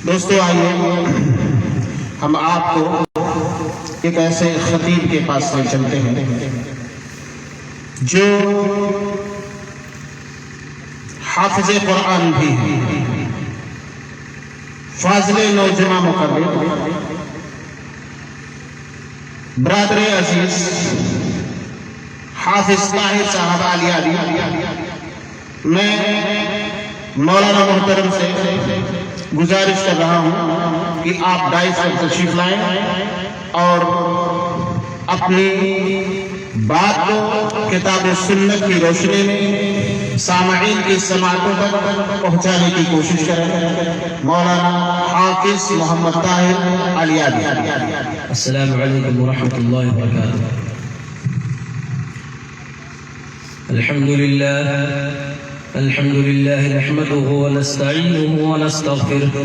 دوستو آئیے ہم آپ کو ایک ایسے خطیب کے پاس سے چلتے ہیں جو حافظ قرآن بھی ہیں، فاضل نوجوان مقرر برادر عزیز حافظ طاہر صاحب علیادی۔ میں مولانا محترم سے گزارش کر رہا ہوں کہ آپ ڈائس پر تشریف لائیں اور اپنی بات کو کتاب سنت کی روشنی میں سامعین کی سماعتوں تک پہنچانے کی کوشش کریں۔ مولانا حافظ محمد طاہر علیادی۔ السلام علیکم ورحمۃ اللہ وبرکاتہ۔ الحمد لله نحمده ونستعينه ونستغفره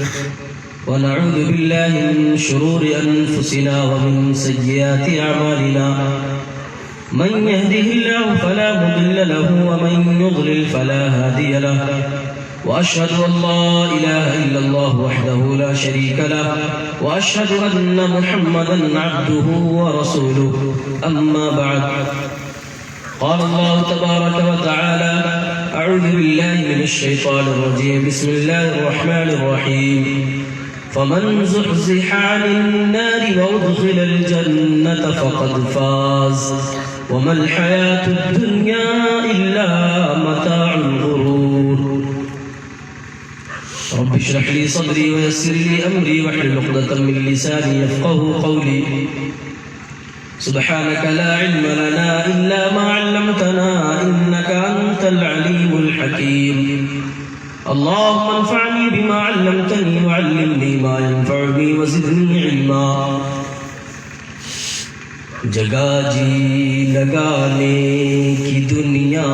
ونعوذ بالله من شرور أنفسنا ومن سيئات أعمالنا، من يهده الله فلا مضل له ومن يضلل فلا هادي له، وأشهد أن لا إله إلا الله وحده لا شريك له، وأشهد أن محمدا عبده ورسوله، أما بعد، قال الله تبارك وتعالى: أعوذ بالله من الشيطان الرجيم، بسم الله الرحمن الرحيم، فمن زحزح عن النار وأدخل الجنة فقد فاز وما الحياة الدنيا إلا متاع الغرور. رب اشرح لي صدري ويسر لي أمري واحلل عقدة من لساني يفقهوا قولي. سبحانك لا علم لنا إلا ما علمتنا إنك أنت العليم الحكيم. اللهم انفعني بما علمتني وعلمني ما ينفعني وزدني علما. جگہ جی لگانے کی دنیا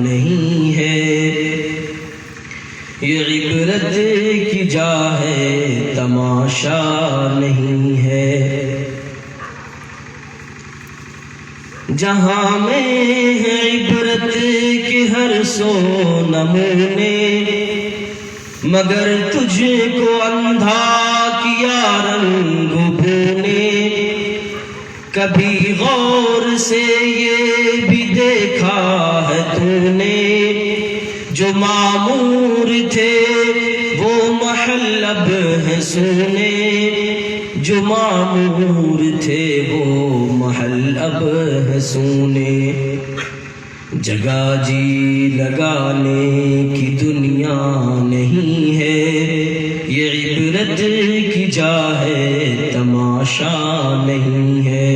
نہیں ہے، یہ عبرت کی جا ہے تماشا نہیں ہے. جہاں میں ہے عبرت کے ہر سو نمونے، مگر تجھ کو اندھا کیا رنگ بھو نے. کبھی غور سے یہ بھی دیکھا ہے تو نے، جو معمور تھے وہ محل اب ہے سونے. جو معمور تھے وہ محل اب ہے سونے. جگہ جی لگانے کی دنیا نہیں ہے، یہ عبرت کی جا ہے تماشا نہیں ہے.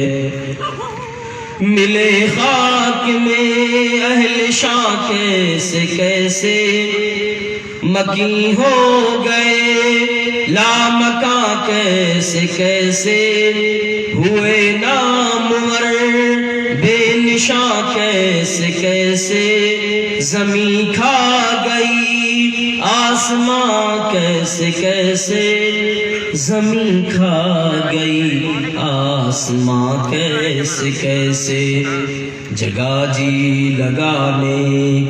ملے خاک میں اہل شاہ کیسے کیسے، مکی ہو گئے لامکاں کیسے کیسے. ہوئے نامور بے نشاں کیسے کیسے، زمین کھا گئی آسماں کیسے کیسے. زمین کھا گئی آسماں کیسے کیسے. جگہ جی لگانے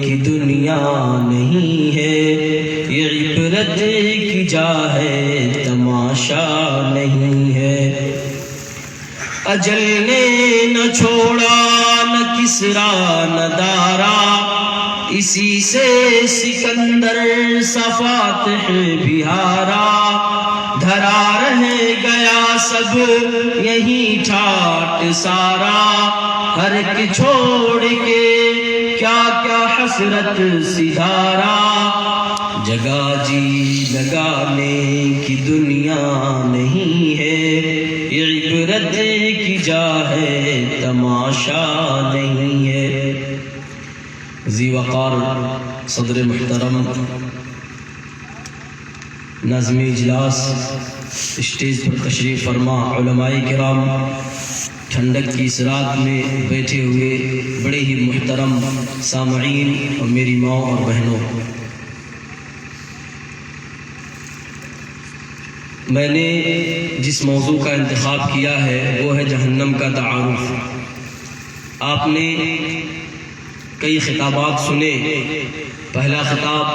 کی دنیا نہیں ہے، یہ عبرت کی جا ہے تماشا نہیں ہے. اجل نے نہ چھوڑا نہ کسرا نہ دارا، اسی سے سکندر سا فاتح بھی ہارا. دھرا رہ گیا سب یہی ٹھاٹ سارا، ہر ایک چھوڑ کے کیا کیا حسرت سدھارا. جگہ جی لگانے کی دنیا نہیں ہے، یہ عبرت کی جا ہے تماشا نہیں ہے. ذی وقار صدر محترم ناظم اجلاس، اسٹیج پر تشریف فرما علماء کرام، ٹھنڈک کی اس رات میں بیٹھے ہوئے بڑے ہی محترم سامعین اور میری ماں اور بہنوں، میں نے جس موضوع کا انتخاب کیا ہے وہ ہے جہنم کا تعارف. آپ نے کئی خطابات سنے. پہلا خطاب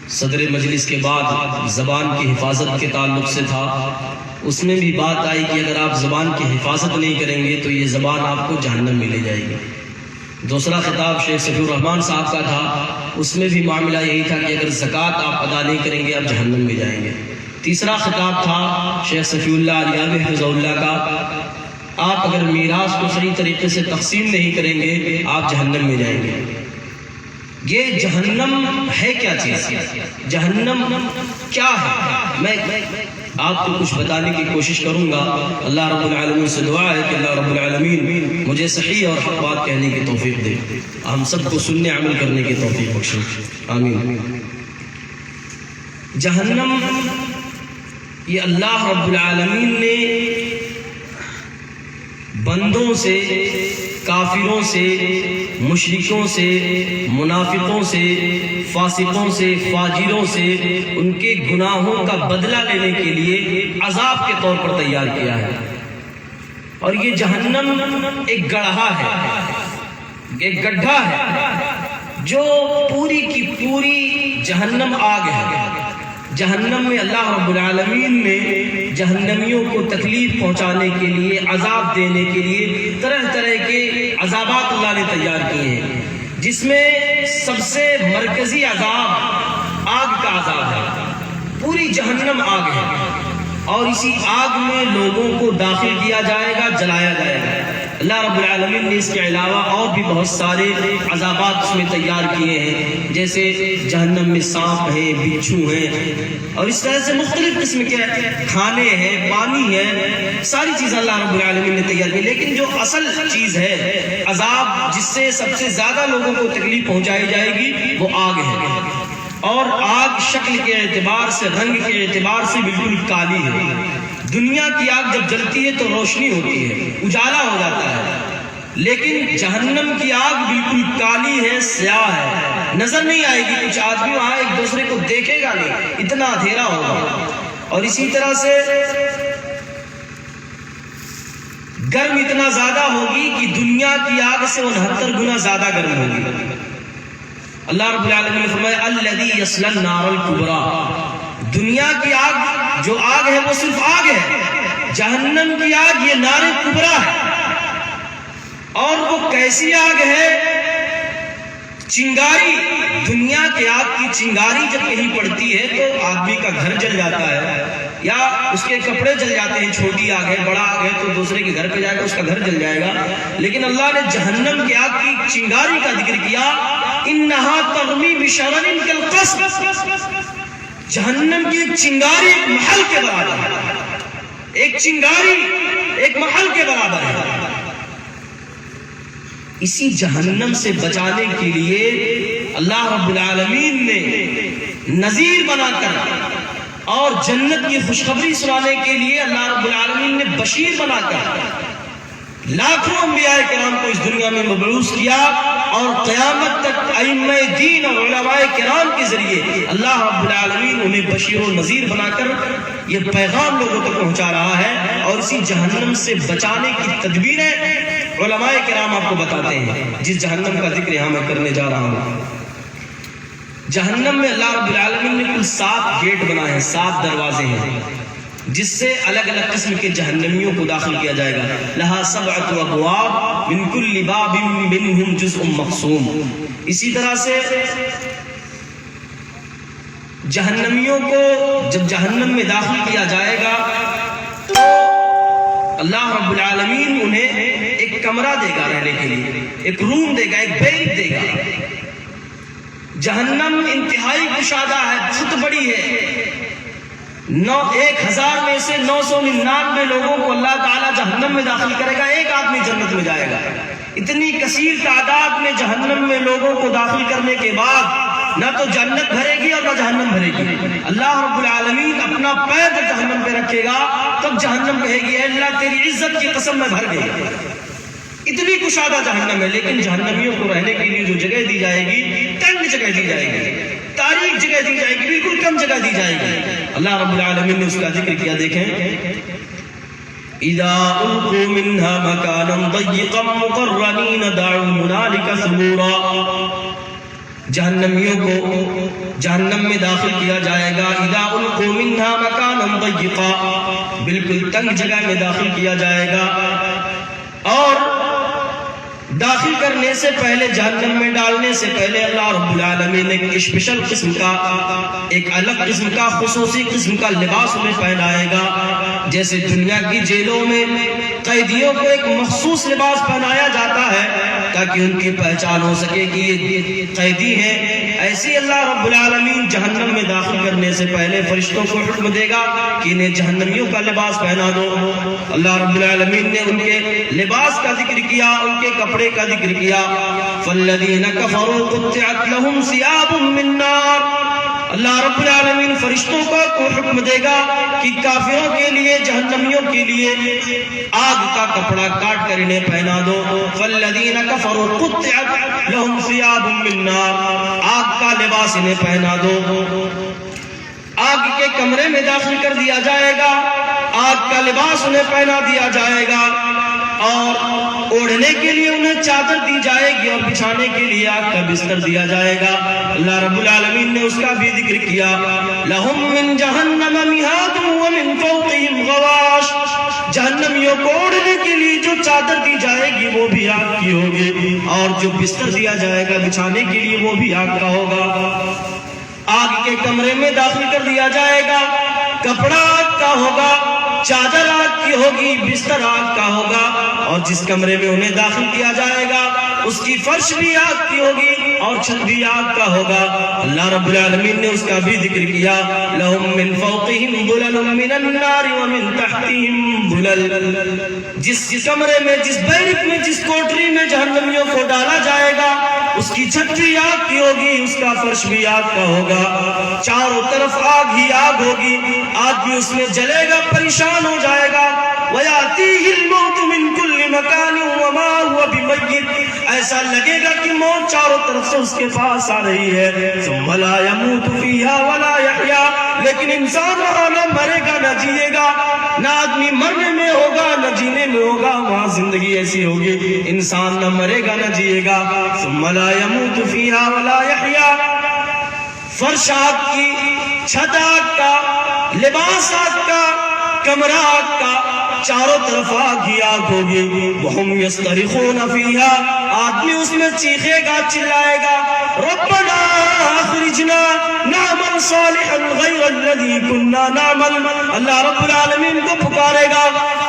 صدر مجلس کے بعد زبان کی حفاظت کے تعلق سے تھا، اس میں بھی بات آئی کہ اگر آپ زبان کی حفاظت نہیں کریں گے تو یہ زبان آپ کو جہنم میں لے جائے گی۔ دوسرا خطاب شیخ صفی الرحمن صاحب کا تھا، اس میں بھی معاملہ یہی تھا کہ اگر زکوٰۃ آپ ادا نہیں کریں گے آپ جہنم میں جائیں گے۔ تیسرا خطاب تھا شیخ صفی اللہ علیہ حفظہ اللہ کا، آپ اگر میراث کو صحیح طریقے سے تقسیم نہیں کریں گے آپ جہنم میں جائیں گے۔ یہ جہنم ہے کیا چیز؟ جہنم کیا ہے؟ میں آپ کو کچھ بتانے کی کوشش کروں گا۔ اللہ رب العالمین سے دعا ہے کہ اللہ رب العالمین مجھے صحیح اور حق بات کہنے کی توفیق دے، ہم سب کو سننے عمل کرنے کی توفیق بخشے، آمین۔ جہنم یہ اللہ رب العالمین نے بندوں سے، کافروں سے، مشرکوں سے، منافقوں سے، فاسقوں سے، فاجروں سے ان کے گناہوں کا بدلہ لینے کے لیے عذاب کے طور پر تیار کیا ہے۔ اور یہ جہنم ایک گڑھا ہے، ایک گڈھا ہے جو پوری کی پوری جہنم آگ ہے۔ جہنم میں اللہ رب العالمین نے جہنمیوں کو تکلیف پہنچانے کے لیے، عذاب دینے کے لیے طرح طرح کے عذابات اللہ نے تیار کیے ہیں، جس میں سب سے مرکزی عذاب آگ کا عذاب ہے۔ پوری جہنم آگ ہے اور اسی آگ میں لوگوں کو داخل کیا جائے گا، جلایا جائے گا۔ اللہ رب العالمین نے اس کے علاوہ اور بھی بہت سارے عذابات اس میں تیار کیے ہیں، جیسے جہنم میں سانپ ہیں، بچھو ہیں، اور اس طرح سے مختلف قسم کے کھانے ہیں، پانی ہے، ساری چیزیں اللہ رب العالمین نے تیار کی۔ لیکن جو اصل چیز ہے، عذاب جس سے سب سے زیادہ لوگوں کو تکلیف پہنچائی جائے گی، وہ آگ ہے۔ اور آگ شکل کے اعتبار سے، رنگ کے اعتبار سے بالکل کالی ہے۔ دنیا کی آگ جب جلتی ہے تو روشنی ہوتی ہے، اجالا ہو جاتا ہے، لیکن جہنم کی آگ بالکل کالی ہے، سیاہ ہے، نظر نہیں آئے گی۔ کچھ آدمی وہاں ایک دوسرے کو دیکھے گا نہیں، اتنا اندھیرا ہوگا۔ اور اسی طرح سے گرم اتنا زیادہ ہوگی کہ دنیا کی آگ سے 69 گنا زیادہ گرم ہوگی۔ اللہ رب العالمین نے فرمایا الذی یصلی النار الکبریٰ، دنیا کی آگ جو آگ ہے وہ صرف آگ ہے، جہنم کی آگ یہ نار کبریٰ ہے۔ اور وہ کیسی آگ ہے؟ چنگاری، دنیا کی آگ کی چنگاری جب کہیں پڑتی ہے تو آدمی کا گھر جل جاتا ہے یا اس کے کپڑے جل جاتے ہیں۔ چھوٹی آگ ہے، بڑا آگ ہے تو دوسرے کے گھر پہ جائے گا، اس کا گھر جل جائے گا۔ لیکن اللہ نے جہنم کی آگ کی چنگاری کا ذکر کیا، انہا ترمی بشرر کالقصر، جہنم کی ایک چنگاری ایک محل کے برابر ہے، ایک چنگاری ایک محل کے برابر ہے۔ اسی جہنم سے بچانے کے لیے اللہ رب العالمین نے نذیر بنا کر اور جنت کی خوشخبری سنانے کے لیے اللہ رب العالمین نے بشیر بنا کر لاکھوں انبیاء کرام کو اس دنیا میں مبعوث کیا، اور قیامت تک ائمہ دین اور علماء کرام کے ذریعے اللہ رب العالمین انہیں بشیر و نذیر بنا کر یہ پیغام لوگوں تک پہنچا رہا ہے۔ اور اسی جہنم سے بچانے کی تدبیریں علماء کرام آپ کو بتاتے ہیں، جس جہنم کا ذکر یہاں میں کرنے جا رہا ہوں۔ جہنم میں اللہ رب العالمین نے کل 7 گیٹ بنائے ہیں، 7 دروازے ہیں، جس سے الگ الگ قسم کے جہنمیوں کو داخل کیا جائے گا۔ لہا 7 ابواب من کل باب منہم جزء مقسوم۔ اسی طرح سے جہنمیوں کو جب جہنم میں داخل کیا جائے گا تو اللہ رب العالمین انہیں ایک کمرہ دے گا رہنے کے لیے، ایک روم دے گا، ایک بیت دے گا۔ جہنم انتہائی کشادہ ہے، بہت بڑی ہے۔ 1000 میں سے 999 لوگوں کو اللہ تعالیٰ جہنم میں داخل کرے گا، ایک آدمی جنت میں جائے گا۔ اتنی کثیر تعداد میں جہنم میں لوگوں کو داخل کرنے کے بعد نہ تو جنت بھرے گی اور نہ جہنم بھرے گی۔ اللہ رب العالمین اپنا پیر جب جہنم پہ رکھے گا تب جہنم کہے گی اے اللہ تیری عزت کی قسم میں بھر گئی۔ اتنی کشادہ جہنم ہے، لیکن جہنمیوں کو رہنے کے لیے جو جگہ دی جائے گی تنگ جگہ دی جائے گی، تاریک جگہ دی جائے گی، بالکل کم جگہ دی جائے گی۔ اللہ رب العالمین نے اس کا ذکر کیا، دیکھیں اذا القوا منها مكانا ضيقا مقرنين دعوا هنالك ثبورا۔ جہنمیوں کو جہنم میں داخل کیا جائے گا. اذا القوا منها مکانا ضیقا، بالکل تنگ جگہ میں داخل کیا جائے گا. اور داخل کرنے سے پہلے، جہنم میں ڈالنے سے پہلے اللہ رب العالمین نے ایک اسپیشل قسم کا، ایک الگ قسم کا، خصوصی قسم کا لباس انہیں پہنائے گا. جیسے دنیا کی جیلوں میں قیدیوں کو ایک مخصوص لباس پہنایا جاتا ہے تاکہ ان کی پہچان ہو سکے کہ یہ قیدی ہیں، ایسی اللہ رب العالمین جہنم میں داخل کرنے سے پہلے فرشتوں کو حکم دے گا کہ انہیں جہنمیوں کا لباس پہنا دو. اللہ رب العالمین نے ان کے لباس کا ذکر کیا، ان کے کپڑے کا ذکر کیا. فَالَّذِينَ كَفَرُوا قُطِّعَتْ لَهُمْ ثِيَابٌ مِّن نَّارٍ. اللہ رب العالمین فرشتوں کو حکم دے گا کہ کافروں کے لیے، جہنمیوں کے لیے آگ کا کپڑا کاٹ کر انہیں پہنا دو. فَالَّذِينَ كَفَرُوا قُطِّعَتْ لَهُمْ ثِيَابٌ مِّن نَّارٍ. آگ کا لباس انہیں پہنا دو. آگ کے کمرے میں داخل کر دیا جائے گا، آگ کا لباس انہیں پہنا دیا جائے گا، اور اوڑھنے کے لیے انہیں چادر دی جائے گی، اور بچھانے کے لیے آگ کا بستر دیا جائے گا. اللہ رب العالمین نے اس کا بھی ذکر کیا. لَهُم مِّن جَهَنَّمَ مِهَادٌ وَمِن فَوْقِهِمْ غَوَاشٌ. جہنمیوں کو اوڑھنے کے لیے جو چادر دی جائے گی وہ بھی آگ کی ہوگی، اور جو بستر دیا جائے گا بچھانے کے لیے وہ بھی آگ کا ہوگا. آگ کے کمرے میں داخل کر دیا جائے گا، کپڑا آگ کا ہوگا، چادر آگ کی ہوگی، بستر آگ کا ہوگا، اور جس کمرے میں انہیں داخل کیا جائے گا اس کی فرش بھی آگ کی ہوگی اور چھت بھی آگ کا ہوگا. اللہ رب العالمین نے اس کا بھی ذکر کیا. لَهُم مِّن فَوْقِهِمْ ظُلَلٌ مِّنَ النَّارِ وَمِن تَحْتِهِمْ ظُلَلٌ. جس کمرے میں، جس بیرک میں، جس کوٹری میں جہنمیوں کو ڈالا جائے گا اس کی چھت بھی آگ کی ہوگی، اس کا فرش بھی آگ کا ہوگا. چاروں طرف آگ ہی آگ ہوگی، آدمی اس میں جلے گا، پریشان ہو جائے گا. وَيَأْتِيهِ الْمَوْتُ مِنْ كُلِّ مَكَانٍ وَمَا هُوَ بِمَيِّتٍ. ایسا لگے گا کہ موت چاروں طرف سے اس کے پاس آ رہی ہے. ثُمَّ لَا يَمُوتُ فِيهَا وَلَا يَحْيَا. لیکن انسان وہاں نہ مرے گا نہ جیے گا، نہ آدمی مرنے میں ہوگا نہ جینے میں ہوگا. وہاں زندگی ایسی ہوگی، انسان نہ مرے گا نہ جیے گا. ثُمَّ لَا يَمُوتُ فِيهَا وَلَا يَحْيَا. فرش آگ کی، چھت آگ کا، لباس آگ کا، کمرہ آگ کا، چاروں طرف آگ ہی آگ ہوگی. وَهُمْ يَصْطَرِخُونَ فِيهَا. آدمی اس میں چیخے گا، چلائے گا. رَبَّنَا أَخْرِجْنَا نَعْمَلْ صَالِحًا غَيْرَ الَّذِي كُنَّا نَعْمَلُ. اللہ رب العالمین کو پکارے گا،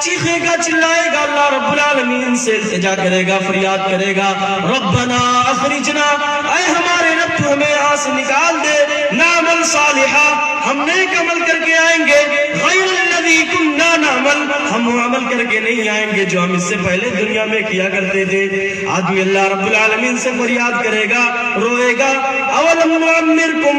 چیخے گا، چلائے گا، اللہ رب العالمین سے التجا کرے گا، فریاد کرے گا. رَبَّنَا أَخْرِجْنَا. اے ہمارے رب تو ہمیں یہاں سے نکال دے. نَعْمَلْ صَالِحًا. ہم نیک عمل کر کے آئیں گے. غَيْرَ الَّذِي كُنَّا نَعْمَلُ. ہم وہ عمل کر کے نہیں آئیں گے جو ہم اس سے پہلے دنیا میں کیا کرتے تھے. آدمی اللہ رب العالمین سے فریاد کرے گا، روئے گا. اولم نعمرکم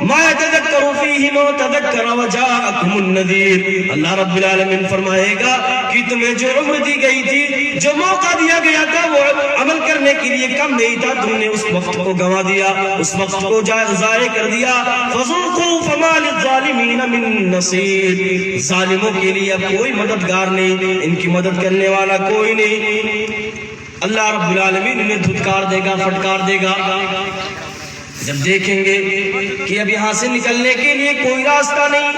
ما یتذکر فیہ ما تذکر وجاءکم النذیر. اللہ رب العالمین فرمائے گا کہ تمہیں جو عمر دی گئی تھی، جو موقع دیا گیا تھا، وہ عمل کرنے کے لیے کم نہیں تھا، تم نے اس وقت کو گنوا دیا، اس وقت کو ضائع کر دیا. فذوقوا فما للظالمین من نصیر. ظالموں کے لیے اب کوئی مددگار نہیں، ان کی مدد کرنے والا کوئی نہیں. اللہ رب العالمین انہیں دھتکار دے گا، پھٹکار دے گا. جب دیکھیں گے کہ اب یہاں سے نکلنے کے لیے کوئی راستہ نہیں،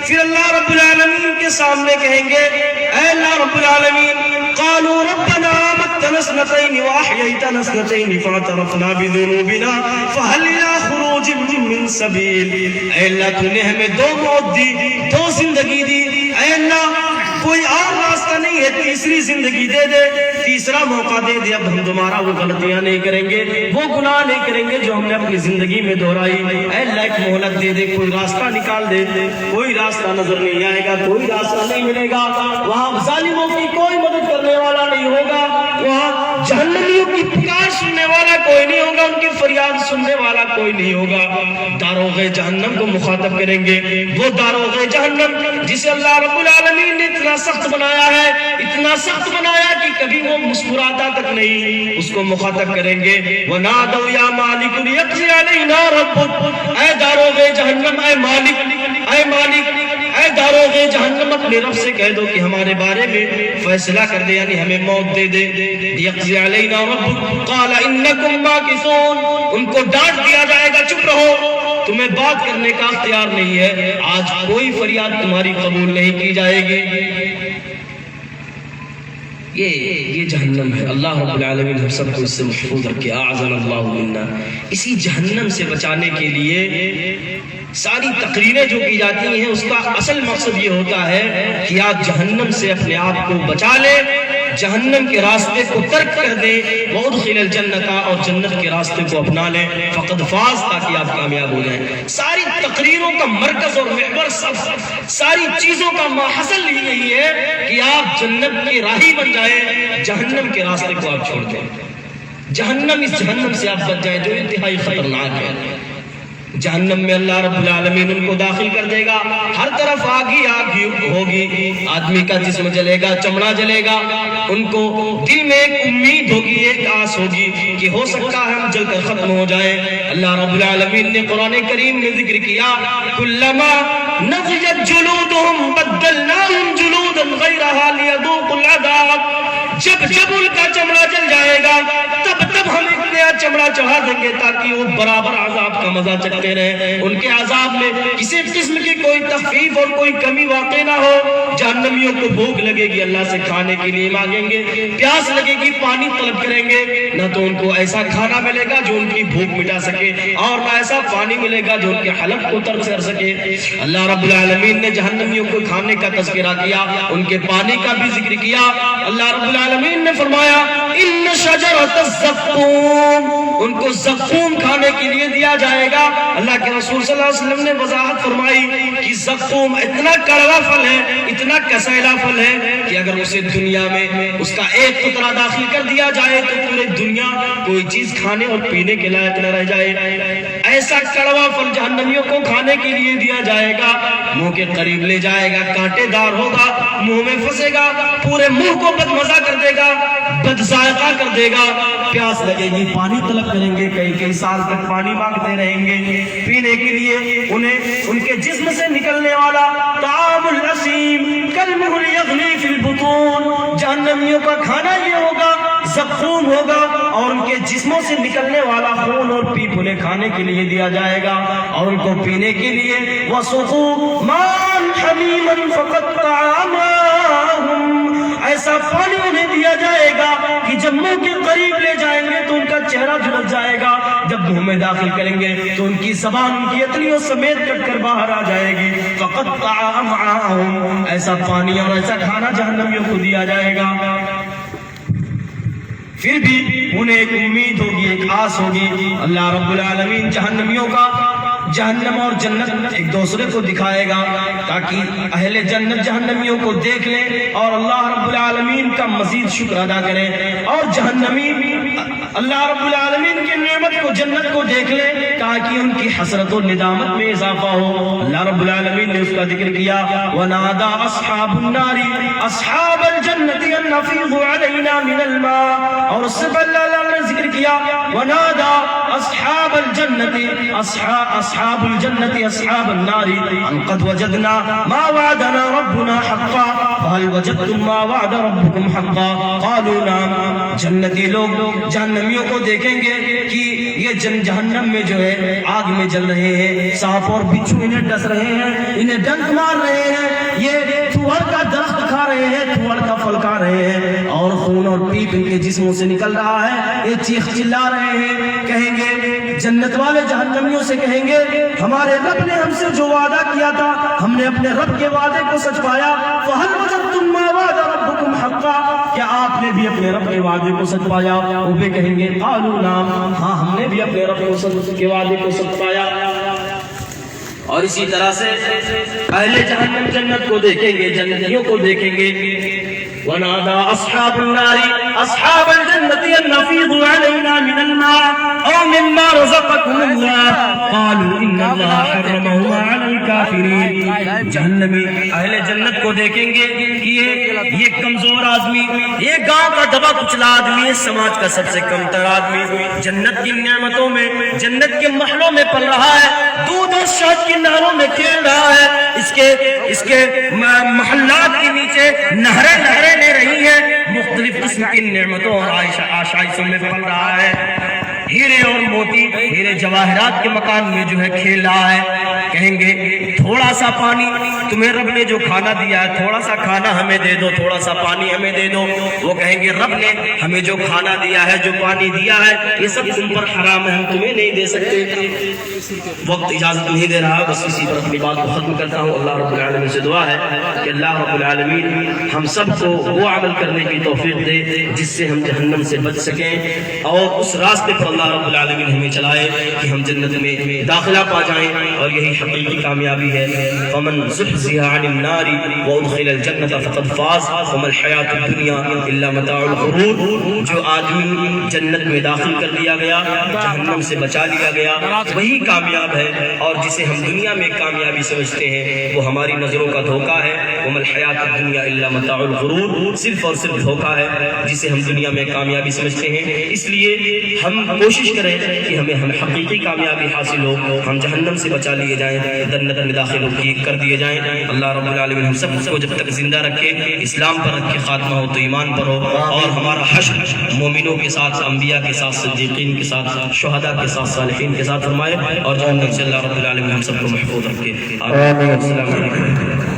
پھر اللہ رب العالمین کے سامنے کہیں گے، اے اللہ رب العالمین، قالوا ربنا متنا اثنتين واحييتنا اثنتين فاعترفنا بذنوبنا فهل الى خروج من سبيل. اے اللہ تو نے ہمیں دو موت دی، دو زندگی دی. اے اللہ کوئی اور راستہ نہیں ہے، تیسری زندگی دے دے، تیسرا موقع دے دے. اب ہم دوبارہ وہ غلطیاں نہیں کریں گے، وہ گناہ نہیں کریں گے جو ہم نے اپنی زندگی میں دہرائی. اے اللہ ایک مہلت دے دے، کوئی راستہ نکال دے. کوئی راستہ نظر نہیں آئے گا، کوئی راستہ نہیں ملے گا. وہاں ظالموں کی کوئی مدد کرنے والا نہیں ہوگا، وہاں جہنمیوں کی پکار سننے والا کوئی نہیں ہوگا، ان کی فریاد سننے والا کوئی نہیں ہوگا. داروغ جہنم کو مخاطب کریں گے، وہ داروغ جہنم جسے اللہ رب العالمین نے اتنا سخت بنایا ہے، اتنا سخت بنایا کہ کبھی وہ مسکراتا تک نہیں. اس کو مخاطب کریں گے، وَنَادَوْا يَا مَالِكُ لِيَقْضِيَ عَلَيْنَا رَبُّكَ. اے داروغ جہنم، اے مالک، اے مالک، اے اے داروغے جہنم اپنے رب سے کہہ دو کہ ہمارے بارے میں فیصلہ کر دے، یعنی ہمیں موت دے دے. یقضی علینا ربک قال انکم ماکثون. ان کو ڈانٹ دیا جائے گا چپ رہو، تمہیں بات کرنے کا اختیار نہیں ہے، آج کوئی فریاد تمہاری قبول نہیں کی جائے گی. یہ جہنم ہے. اللہ رب العالمین ہم سب کو اس سے محفوظ رکھے. اعاذنا اللہ منا. اسی جہنم سے بچانے کے لیے ساری تقریریں جو کی جاتی ہیں اس کا اصل مقصد یہ ہوتا ہے کہ آپ جہنم سے اپنے آپ کو بچا لیں، جہنم کے راستے کو ترک کر دیں، وادخل الجنت، اور جنت کے راستے کو اپنا لیں، فقد فاز، تاکہ آپ کامیاب ہو جائیں. ساری تقریروں کا مرکز اور محور، ساری چیزوں کا ماحصل یہی ہے کہ آپ جنت کے راہی بن جائیں، جہنم کے راستے کو آپ چھوڑ دیں. اس جہنم سے آپ بچ جائیں جو انتہائی خطرناک ہے. جہنم میں اللہ رب العالمین ان کو داخل کر دے گا، ہر طرف آگ ہی آگ ہوگی، آدمی کا جسم جلے گا، چمڑا جلے گا. ان کو دل میں ایک امید ہوگی، ایک آس ہوگی کہ ہو سکتا ہے ہم جل کر ختم ہو جائیں. اللہ رب العالمین نے قرآن کریم میں ذکر کیا کلما نضجت جلودہم بدلناہم جلودا غیرہا لیذوقوا العذاب. جب ان کا چمڑا جل جائے گا تب ہم ایک نیا چمڑا چڑھا دیں گے تاکہ وہ برابر عذاب کا مزہ چکھتے رہیں. ان کے عذاب میں کسی قسم کی کوئی تخفیف اور کوئی کمی واقع نہ ہو. جہنمیوں کو بھوک لگے گی، اللہ سے کھانے کے لیے مانگیں گے، پیاس لگے گی، پانی طلب کریں گے، نہ تو ان کو ایسا کھانا ملے گا جو ان کی بھوک مٹا سکے، اور نہ ایسا پانی ملے گا جو ان کے حلق کو تر کر سکے. اللہ رب العالمین نے جہنمیوں کو کھانے کا تذکرہ کیا، ان کے پانی کا بھی ذکر کیا. اللہ رب العالمین نے فرمایا ان شجرۃ الزقوم، ان کو زقوم کھانے کے لیے دیا جائے گا. اللہ کے رسول صلی اللہ علیہ وسلم نے وضاحت فرمائی کہ زقوم اتنا کڑوا پھل ہے، اتنا کسیلا پھل ہے کہ اگر اسے دنیا میں اس کا ایک قطرہ داخل کر دیا جائے تو پورے دنیا کوئی چیز کھانے اور پینے کے لائق نہ رہ جائے. ایسا کڑوا پھل جہنمیوں کو کھانے کے لیے دیا جائے گا، منہ کے قریب لے جائے گا، کانٹے دار ہوگا، منہ میں پھنسے گا، پورے منہ کو بدمزہ کر دے گا، بد ذائقہ کر دے گا. پیاس لگے گی، پانی طلب کریں گے، کئی سال تک پانی مانگتے رہیں گے پینے کے لیے. انہیں ان کے جسم سے نکلنے والا طعام الاسیم کالمہل یغلی فی البطون، جہنمیوں کا کھانا یہ ہوگا، زقوم ہوگا، اور ان کے جسموں سے نکلنے والا خون اور پیپ انہیں کھانے کے لیے دیا جائے گا، اور ان کو پینے کے لیے وَسُقُوا مَاءً حَمِيمًا فَقَطَّعَ أَمْعَاءَهُمْ، ایسا پانی انہیں دیا جائے گا کہ جب منہ کے قریب لے جائیں گے تو ان کا چہرہ جھلس جائے گا، جب منہ میں داخل کریں گے تو ان کی زبان ان کی اتنیوں سمیت کٹ کر باہر آ جائے گی. فَقَطَّعَ أَمْعَاءَهُمْ، ایسا پانی اور ایسا کھانا جہنمیوں کو دیا جائے گا. پھر بھی انہیں ایک امید ہوگی، ایک آس ہوگی. اللہ رب العالمین جہنمیوں کا، جہنم اور جنت ایک دوسرے کو دکھائے گا تاکہ اہل جنت جہنمیوں کو دیکھ لیں اور اللہ رب العالمین کا مزید شکر ادا کریں، اور جہنمی اللہ رب العالمین کی نعمت کو، جنت کو دیکھ لیں تاکہ ان کی حسرت و ندامت میں اضافہ ہو. اللہ رب العالمین نے اس کا ذکر کیا وَنَادَى أَصْحَابُ النَّارِ أَصْحَابَ الْجَنَّةِ أَنْ أَفِيضُوا عَلَيْنَا مِنَ الْمَاءِ، اور اس سے پہلے اللہ نے ذکر کیا وَنَادَى أصحاب الجنة أصحاب الجنة أصحاب النار أن قد وجدنا ما وعدنا ربنا حقا فهل وجدتم ما وعد ربكم حقا قالوا نعم. جنتی لوگ جہنمیوں کو دیکھیں گے کہ یہ جہنم میں جو ہے آگ میں جل رہے ہیں، سانپ اور بچھو انہیں ڈس رہے ہیں، انہیں ڈنک مار رہے ہیں، یہ تھوڑ کا درخت کھا رہے ہیں، تھوڑ کا پھل کھا رہے ہیں، اور خون اور پیپ ان کے جسموں سے نکل رہا ہے، یہ چیخ چلا رہے ہیں. کہیں گے جنت والے جہنمیوں سے کہیں گے ہمارے رب نے ہم سے جو وعدہ کیا تھا ہم نے اپنے رب کے وعدے کو سچ پایا. فَهَلْ وَجَدْتُم مَّا وَعَدَ رَبُّكُمْ حَقًّا، کیا آپ نے بھی اپنے رب کے وعدے کو سچ پایا؟ وہ بھی کہیں گے قالوا نعم، ہاں ہم نے بھی اپنے رب کے وعدے کو سچ پایا. اور اسی طرح سے اہل جہنم جنت کو دیکھیں گے، جنتیوں کو دیکھیں گے وَنَادَى أَصْحَابُ النَّارِ أَصْحَابَ الْجَنَّةِ أَنْ أَفِيضُوا عَلَيْنَا مِنَ الْمَاءِ أَوْ مِمَّا رَزَقَكُمُ اللَّهُ قَالُوا إِنَّ اللَّهَ حَرَّمَهُمَا عَلَى الْكَافِرِينَ. جہنمی اہل جنت کو دیکھیں گے کہ یہ کمزور آدمی، یہ گاؤں کا دبا کچلا آدمی، سماج کا سب سے کم تر آدمی جنت کی نعمتوں میں، جنت کے محلوں میں پل رہا ہے، دودھ اور شہد کی نہروں میں کھیل رہا ہے، اس کے اس کے محلات کے نیچے نہریں نہریں لے رہی ہیں، مختلف قسم کی نعمتوں اور آشائشوں میں پل رہا ہے، ہیرے اور موتی، ہیرے جواہرات کے مکان میں جو ہے کھیل رہا ہے۔ کہیں گے تھوڑا سا پانی، تمہیں رب نے جو کھانا دیا ہے تھوڑا سا کھانا ہمیں دے دو، تھوڑا سا پانی ہمیں دے دو۔ وہ کہیں گے رب نے ہمیں جو کھانا دیا ہے، جو پانی دیا ہے، یہ سب تم پر حرام ہے، ہم تمہیں نہیں دے سکتے۔ وقت اجازت نہیں دے رہا، بس اسی پر اپنی بات کو ختم کرتا ہوں۔ اللہ رب العالمین سے دعا ہے کہ اللہ رب العالمین ہم سب کو وہ عمل کرنے کی توفیق دے جس سے ہم جہنم سے بچ سکیں، اور اس راستے پر اللہ رب العالمین ہمیں چلائے کہ ہم جنت میں داخلہ پا جائیں، اور یہی حقیقی کامیابی ہے۔ فمن زحزح عن النار وادخل الجنة فقد فاز وما الحیاۃ الدنیا الا متاع الغرور۔ جو آدمی جنت میں داخل کر دیا گیا، جہنم سے بچا لیا گیا، وہی کامیاب ہے، اور جسے ہم دنیا میں کامیابی سمجھتے ہیں وہ ہماری نظروں کا دھوکہ ہے۔ وما الحیاۃ الدنیا الا متاع الغرور، صرف اور صرف دھوکہ ہے جسے ہم دنیا میں کامیابی سمجھتے ہیں۔ اس لیے ہم کوشش کریں کہ ہمیں حقیقی کامیابی حاصل ہو، ہم جہنم سے بچا لیے جائیں، جنت میں داخل کر دیے جائیں۔ اللہ رب العالمین ہم سب کو جب تک زندہ رکھے، اسلام پر رکھے، خاتمہ ہو تو ایمان پر ہو، اور ہمارا حشر مومنوں کے ساتھ، انبیاء کے ساتھ، صدیقین کے ساتھ، شہداء کے ساتھ، صالحین کے ساتھ فرمائے، اور جہنم سے اللہ رب العالمین ہم سب کو محفوظ رکھے۔ آمین۔ السلام علیکم۔